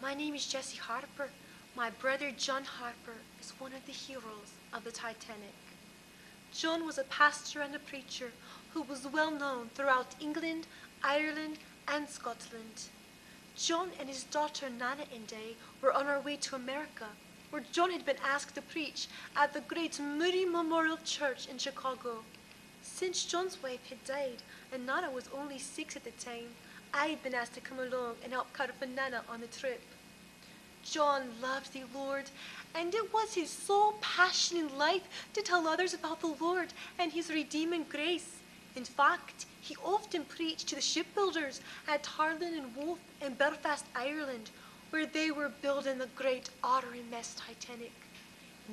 My name is Jesse Harper. My brother John Harper is one of the heroes of the Titanic. John was a pastor and a preacher who was well known throughout England, Ireland, and Scotland. John and his daughter Nana and I were on our way to America, where John had been asked to preach at the great Moody Memorial Church in Chicago. Since John's wife had died and Nana was only 6 at the time, I had been asked to come along and help care for Nana on the trip. John loved the Lord, and it was his sole passion in life to tell others about the Lord and his redeeming grace. In fact, he often preached to the shipbuilders at Harlan and Wolff in Belfast, Ireland, where they were building the great RMS Titanic.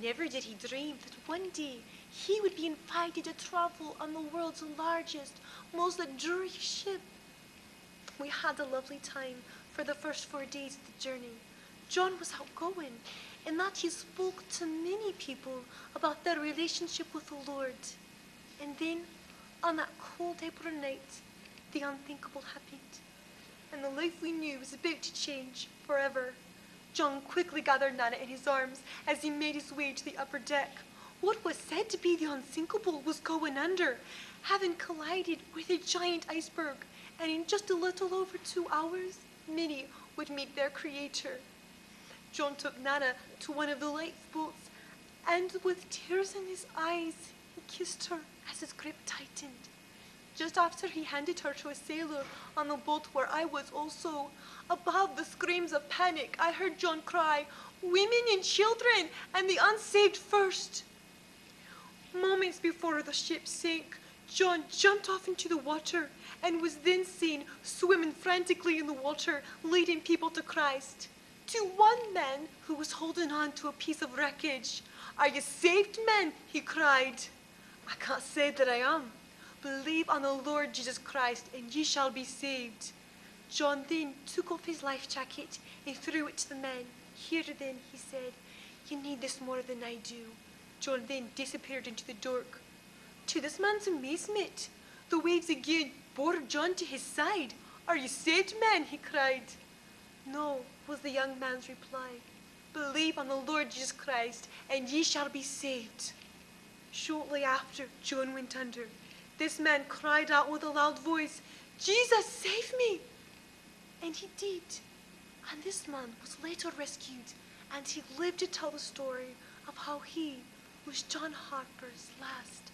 Never did he dream that one day he would be invited to travel on the world's largest, most luxurious ship. We had a lovely time for the first 4 days of the journey. John was outgoing, in that he spoke to many people about their relationship with the Lord. And then, on that cold April night, the unthinkable happened, and the life we knew was about to change forever. John quickly gathered Nana in his arms as he made his way to the upper deck. What was said to be the unsinkable was going under, having collided with a giant iceberg, and in just a little over 2 hours, many would meet their creator. John took Nana to one of the lifeboats, and with tears in his eyes, he kissed her as his grip tightened. Just after he handed her to a sailor on the boat where I was also, above the screams of panic, I heard John cry, "Women and children, and the unsaved first!" Moments before the ship sank, John jumped off into the water and was then seen swimming frantically in the water, leading people to Christ. To one man who was holding on to a piece of wreckage, "Are you saved, men?" he cried. "I can't say that I am. Believe on the Lord Jesus Christ, and ye shall be saved." John then took off his life jacket and threw it to the man. "Here then," he said, "you need this more than I do." John then disappeared into the dark. To this man's amazement, the waves again bore John to his side. "Are you saved, man?" he cried. "No," was the young man's reply. "Believe on the Lord Jesus Christ, and ye shall be saved." Shortly after John went under, this man cried out with a loud voice, "Jesus, save me!" And he did. And this man was later rescued, and he lived to tell the story of how he was John Harper's last